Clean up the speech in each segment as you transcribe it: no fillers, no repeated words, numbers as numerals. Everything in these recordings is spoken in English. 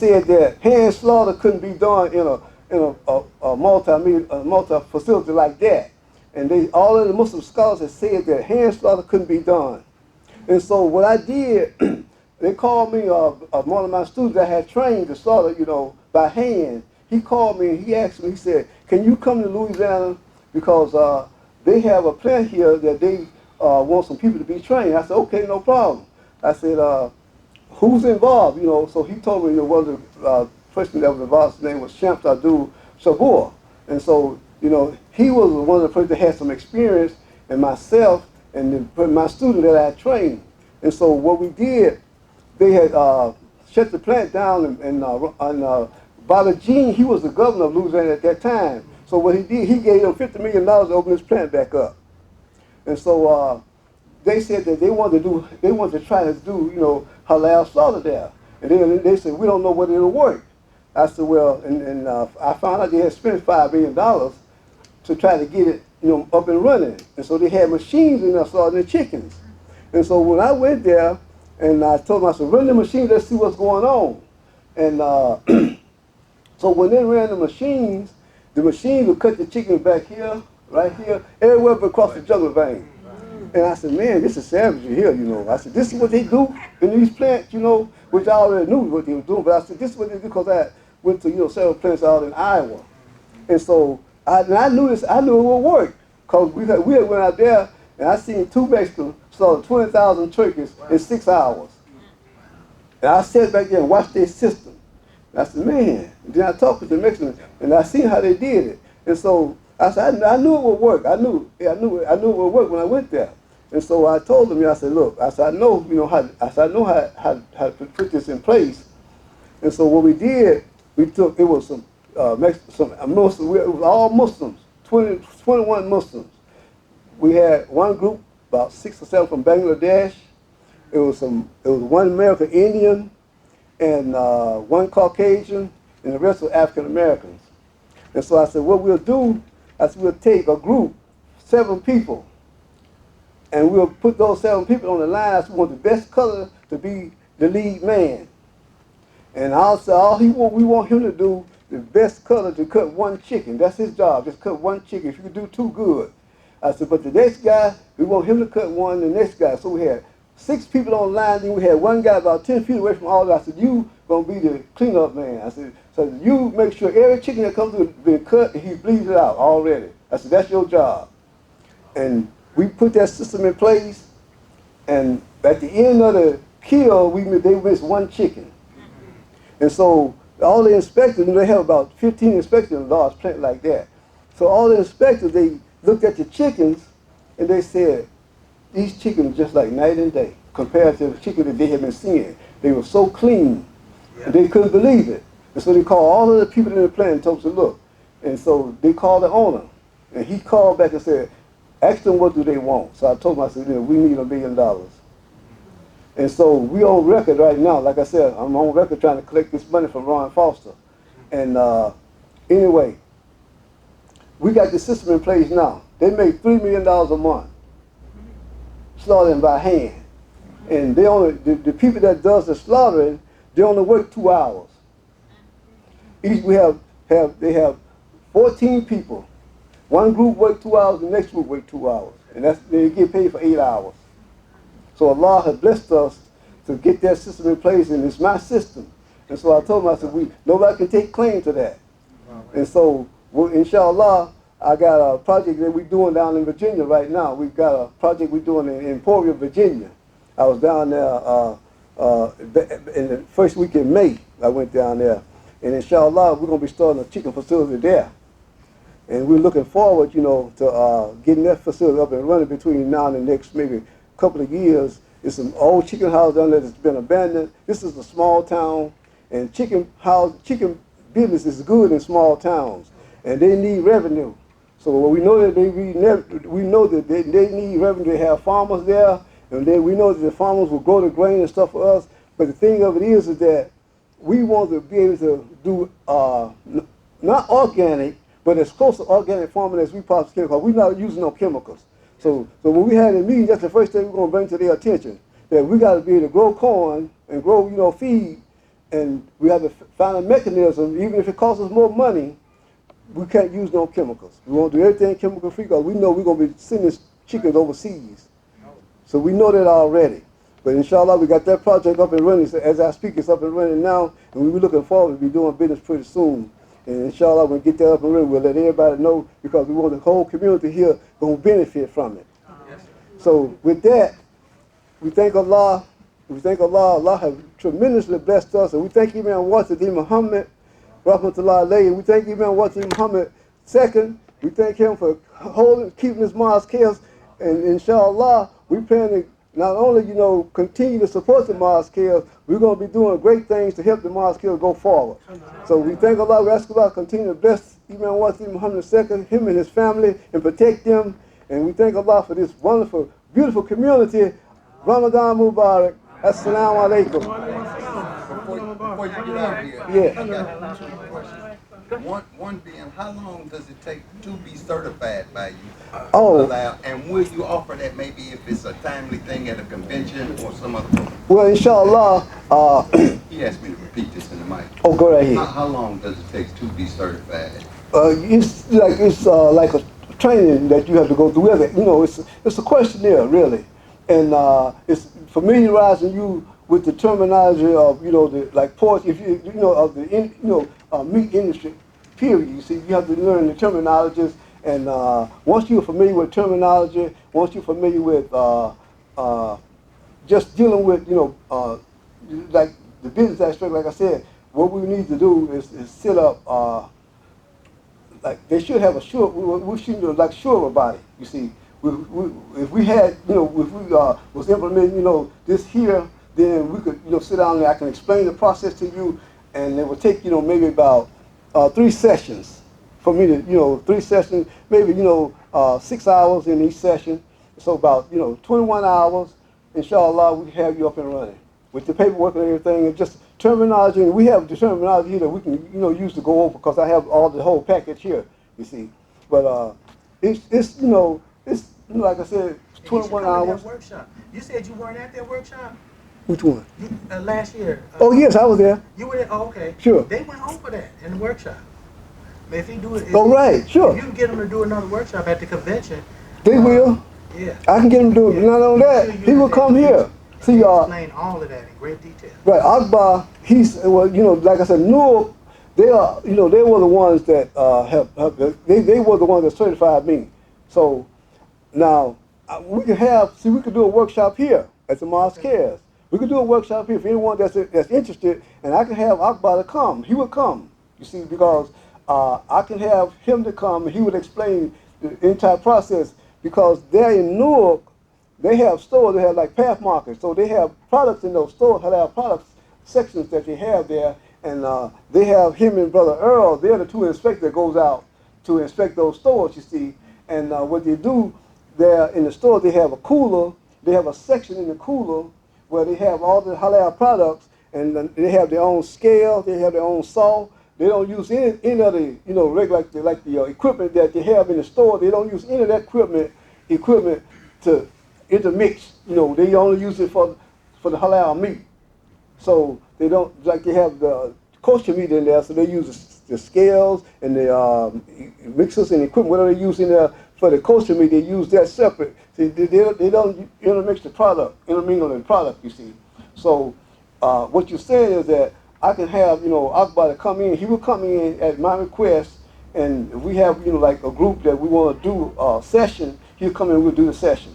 said that hand slaughter couldn't be done in a multi facility like that. And all of the Muslim scholars had said that hand slaughter couldn't be done. And so what I did, they called me, one of my students that had trained to slaughter, by hand. He called me and he asked me, he said, can you come to Louisiana because they have a plant here that they want some people to be trained. I said, okay, no problem. I said, who's involved? So he told me one of the person that was involved, his name was Shams Abdul Sabur. And so, he was one of the persons that had some experience, and myself and my student that I had trained. And so what we did, they had shut the plant down, and Baba Jean, he was the governor of Louisiana at that time. So what he did, he gave them $50 million to open this plant back up. And so they said that they wanted to try to do, halal slaughter there. And then they said, we don't know whether it'll work. I said, well, and I found out they had spent $5 million to try to get it, up and running. And so they had machines in there slaughtering the chickens. And so when I went there, and I told them, I said, run the machine, let's see what's going on. And so when they ran the machines would cut the chickens back here, right here, everywhere but across the jugular vein. And I said, man, this is savagery here, I said, this is what they do in these plants, which I already knew what they were doing. But I said, this is what they do because I went to, several plants out in Iowa. And so I knew this, I knew it would work. Because we had went out there and I seen two Mexicans slaughter 20,000 turkeys in 6 hours. And I sat back there and watched their system. And I said, man. And then I talked with the Mexicans and I seen how they did it. And so I said, I knew it would work. I knew it would work when I went there. And so I told them, I said, look, I said, I know, I know how to put this in place. And so what we did, it was some Muslims, it was all Muslims, 21 Muslims. We had one group, about 6 or 7 from Bangladesh. It was one American Indian and one Caucasian, and the rest were African Americans. And so I said, what we'll do, I said, we'll take a group, 7 people, and we'll put those 7 people on the line. I said, we want the best color to be the lead man. And also, we want him to do the best color to cut 1 chicken. That's his job, just cut 1 chicken. If you can do 2, good. I said, but the next guy, we want him to cut 1, the next guy. So we had 6 people on the line, then we had one guy about 10 feet away from all of us. I said, you gonna be the cleanup man. I said, so you make sure every chicken that comes through has been cut and he bleeds it out already. I said, that's your job. And we put that system in place, and at the end of the kill, they missed 1 chicken. And so all the inspectors, they have about 15 inspectors in a large plant like that. So all the inspectors, they looked at the chickens and they said, these chickens are just like night and day compared to the chicken that they had been seeing. They were so clean, and they couldn't believe it. And so they called all of the people in the plant and told them, look. And so they called the owner, and he called back and said, ask them what do they want. So I told him, I said, we need $1 million. And so we on record right now, like I said, I'm on record trying to collect this money from Ron Foster. And anyway, we got the system in place now. They make $3 million a month, slaughtering by hand. And they only, the people that does the slaughtering, they only work 2 hours. Each they have 14 people. One group work 2 hours, the next group work 2 hours. And they get paid for 8 hours. So Allah has blessed us to get that system in place, and it's my system. And so I told him, I said, nobody can take claim to that. And so, inshallah, I got a project that we're doing down in Virginia right now. We've got a project we're doing in Emporia, Virginia. I was down there in the first week in May. I went down there. And inshallah, we're going to be starting a chicken facility there. And we're looking forward, to getting that facility up and running between now and the next maybe couple of years. There's some old chicken houses down there that's been abandoned. This is a small town, and chicken business is good in small towns, and they need revenue. So we know that they need revenue to have farmers there, and then we know that the farmers will grow the grain and stuff for us. But the thing of it is that we want to be able to do not organic, but as close to organic farming as we possibly can, because we're not using no chemicals. So when we had a meeting, that's the first thing we're going to bring to their attention, that we got to be able to grow corn and grow, feed and we have to find a mechanism, even if it costs us more money, we can't use no chemicals. We want to do everything chemical free because we know we're going to be sending chickens overseas. So we know that already. But inshallah, we got that project up and running. So as I speak, it's up and running now, and we're looking forward to be doing business pretty soon. And inshallah, when we get that up and running, we'll let everybody know because we want the whole community here going to benefit from it. So with that, we thank Allah. We thank Allah. Allah has tremendously blessed us, and we thank Imam Deen Mohammed, rahmatullahi alayhi. We thank Imam Muhammad II. We thank him for keeping his mosque here, and inshallah, we plan to not only, continue to support the mosque here, we're going to be doing great things to help the mosque here go forward. So we thank Allah. We ask Allah to continue to bless Imam Deen Muhammad II, him and his family, and protect them. And we thank Allah for this wonderful, beautiful community. Ramadan Mubarak. Assalamu alaikum. Before you get out of here, Yeah. I got two questions. One being, how long does it take to be certified by you? Oh. Halal? And will you offer that maybe if it's a timely thing at a convention or some other? Well, inshallah. He asked me to repeat this in the mic. Oh, go right ahead. How long does it take to be certified? It's like a training that you have to go through with it. It's a questionnaire really, and it's familiarizing you with the terminology of pork. If of the meat industry, period. You see, you have to learn the terminologies, and once you're familiar with terminology, once you're familiar with just dealing with like the business aspect, like I said, what we need to do is set up. Like they should have a sure. We should like sure about it. You see, if we had, if we was implementing, this here, then we could, sit down there. I can explain the process to you, and it would take, maybe about 3 sessions for me to, 3 sessions, maybe 6 hours in each session. So about 21 hours. Inshallah, we can have you up and running with the paperwork and everything, and just terminology. And we have the terminology here that we can use to go over because I have all the whole package here. You see, but it's like I said, 21 hours. Workshop. You said you weren't at that workshop? Which one? Last year. Oh yes, I was there. You were there? Oh, okay. Sure. They went over that in the workshop. If he do it, right, sure. If you can get him to do another workshop at the convention. They will. Yeah. I can get him to do it. Not only that, he will come here. See, explain all of that in great detail. Right, Akbar. Like I said, Noor. They are, they were the ones that they were the ones that certified me. So now we could do a workshop here at the Mosque. We could do a workshop here for anyone that's interested, and I can have Akbar to come. He would come, you see, because I can have him to come, and he would explain the entire process. Because there in Newark, they have stores, they have like path markers, so they have products in those stores, halal products sections that they have there, and they have him and Brother Earl. They're the two inspectors that goes out to inspect those stores, you see. And what they do there in the store, they have a cooler. They have a section in the cooler where they have all the halal products, and they have their own scale. They have their own salt. They don't use any of the regular like the equipment that they have in the store. They don't use any of that equipment to intermix. They only use it for the halal meat. So they don't, like they have the kosher meat in there, so they use the scales and the mixers and equipment, whatever they use in there for the kosher meat, they use that separate. See, they don't intermix the product, intermingle the product, you see. So what you're saying is that I can have, Akbar to come in. He will come in at my request, and if we have, like a group that we want to do a session, he'll come in and we'll do the session.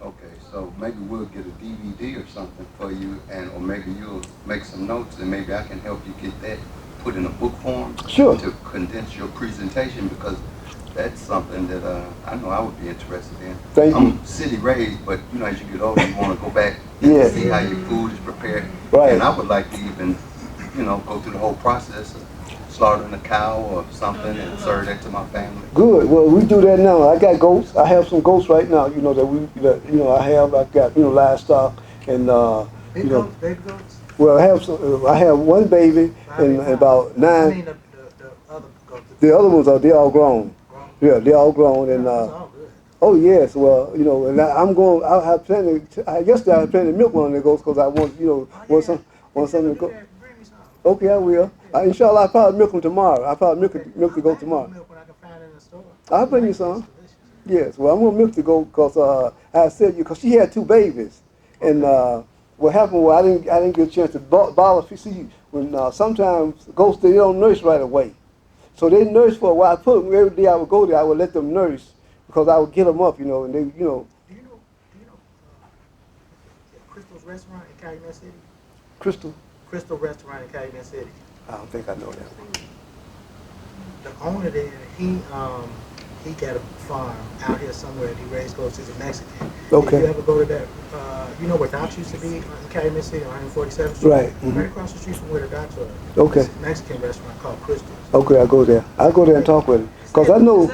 Okay, so maybe we'll get a DVD or something for you, or maybe you'll make some notes, and maybe I can help you get that put in a book form. Sure. To condense your presentation, because that's something that I know I would be interested in. Thank you. I'm city raised, but as you get older, you want to go back Yeah. and see how your food is prepared. Right. And I would like to even, go through the whole process of slaughtering a cow or something and serve that to my family. Good. Well, we do that now. I got goats. I have some goats right now. I've got livestock and Big goats, baby goats. Well, I have one baby and about 9. I mean the other goats. The other ones they're all grown. Yeah, they're all grown and. That's all good. Oh yes, well and I'm going. I have plenty. Yesterday I had plenty of milk on the goats because I want want something to go. Okay, I will. Inshallah, I'll probably milk them tomorrow. I'll probably milk to go tomorrow. Milk when I can find it in the store. I'll bring you some. It's delicious. Yes, well, I'm gonna milk to go because I said you because she had 2 babies, and what happened was I didn't get a chance to bottle. See, when sometimes ghosts they don't nurse right away, so they nurse for a while. I put them every day. I would go there. I would let them nurse because I would get them up, and they, Do you know Crystal's restaurant in Calumet City? Crystal. Crystal restaurant in Calumet City. I don't think I know that. The owner there, he got a farm out here somewhere and he raised goats. He's a Mexican. Okay. If you ever go to that, you know where Doc's used to be in Calumet City on 147th Street? Right. Right across the street from where the Doc's are. Okay. It's a Mexican restaurant called Crystal's. Okay, I go there. I go there and talk with him because I know.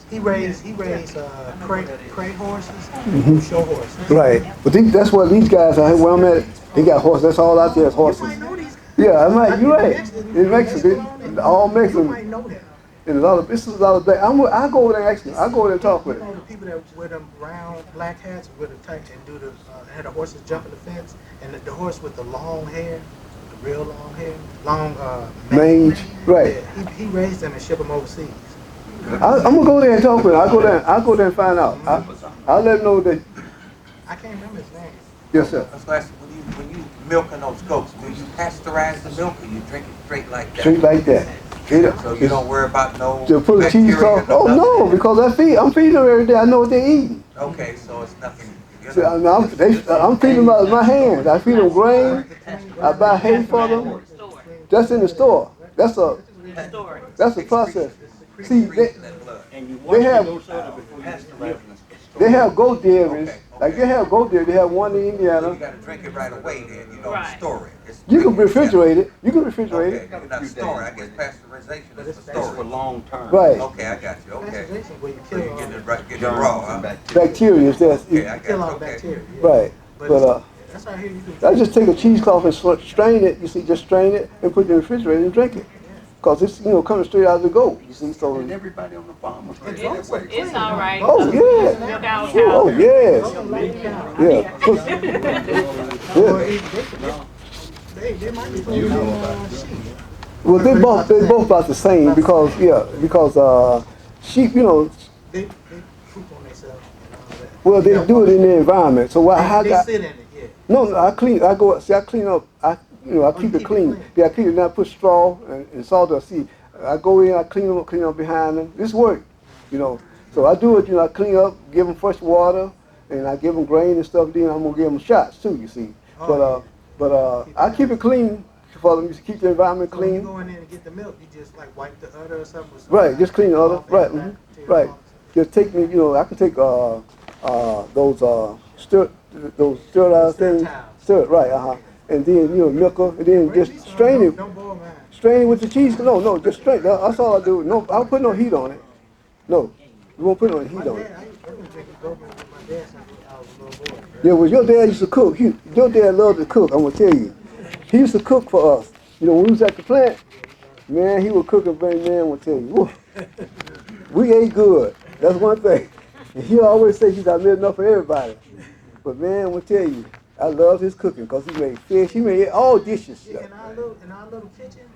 He raised crate horses, show horses. Right, but that's what these guys are. Where I'm at, they got horses. That's all out there is horses. You might know these. Yeah, I might. You're right. In Mexico, all You Mexican. might know them. And this is a lot of black. I go over there actually. I go over there and talk with You know him. the people that wear them round black hats with the tight and do the had the horses jumping the fence and the horse with the long hair, the real long hair, long Mange, right. Yeah, he raised them and shipped them overseas. I'm gonna go there and talk with him. I'll go there and find out. I'll let him know that. I can't remember his name. Yes, sir. That's why when you milking those goats, do you pasteurize the milk or you drink it straight like that? Straight like that. So you don't worry about no To put a cheese bacteria, sauce. Oh no, because I'm feeding them every day. I know what they're eating. Okay, so it's nothing. See, I'm feeding them out of my hands. I feed them grain. I buy hay for them. That's in the store. That's a process. See, they have goat dairies. Like they have goat dairy. They have one in You Indiana. got to drink it right away then. You don't store it. You can refrigerate it. You can refrigerate Okay, it. you're not storing. I guess pasteurization is for storage. long term. Right. Okay, I got you. Okay. Pasteurization where you So kill you all, getting it right, getting it raw, huh? Bacteria is that. Okay, I got kill you. all Okay. bacteria. Yeah. Right. But that's how here you can. I just take a cheesecloth and strain it. You see, just strain it and put it in the refrigerator and drink it. Cause it's coming straight out of the goat. You see, so. And everybody on the farm was raised that way. It's all right. Oh yeah. Milk out Oh cow. yes. Yeah. They might be putting sheep. Well, they both about the same because sheep, They poop on themselves and all that. well they do it in the environment. So They sit in it, yeah. No, I clean up. I keep it clean. Yeah, I keep it. Then I put straw and sawdust. See, I go in, I clean up behind them. This work, So I do it. I clean up, give them fresh water, and I give them grain and stuff. Then I'm gonna give them shots too. You see, but I keep it clean for them. Just keep the environment So when you clean. go in there and get the milk, you just like wipe the udder or something. Right, just clean the udder. Right, right. Just take me. I can take those sterilized things. Stir, right, and then milk her, and then just strain it. Don't boil mine. Strain it with the cheese. No, just strain. That's all I do. No, I don't put no heat on it. No, you won't put no heat on it. I used to drink goat milk with my dad since I was a little boy. Yeah, well, your dad used to cook. Your dad loved to cook. I'm gonna tell you, he used to cook for us. When we was at the plant, man, he would cook and bring. Man, I'm gonna tell you, woo, we ate good. That's one thing. And he always say he's not made enough for everybody. But man, I'm gonna tell you, I love his cooking because he made fish. He made all dishes. In our little kitchen,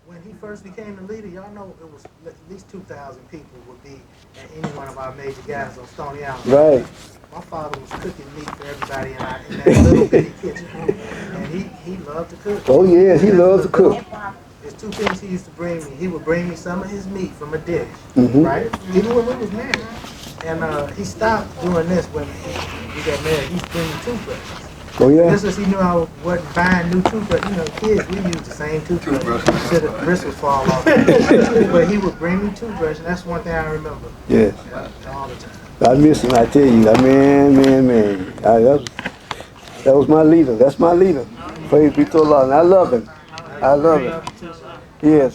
when he first became the leader, y'all know it was at least 2,000 people would be at any one of our major guys on Stony Island. Right. My father was cooking meat for everybody in that little bitty kitchen, and he loved to cook. Oh yeah, he loved to cook. There's 2 things he used to bring me. He would bring me some of his meat from a dish, Mhm. right? Even when we was married. And he stopped doing this when we got married. He used to bring me toothbrushes. Oh yeah. Just as he knew I wasn't buying new toothbrush, kids, we use the same toothbrush until the bristles fall off. But he would bring me toothbrush, and that's one thing I remember. Yes. All the time. I miss him. I tell you, man. That was my leader. That's my leader. Praise be to Allah, and I love him. Yes.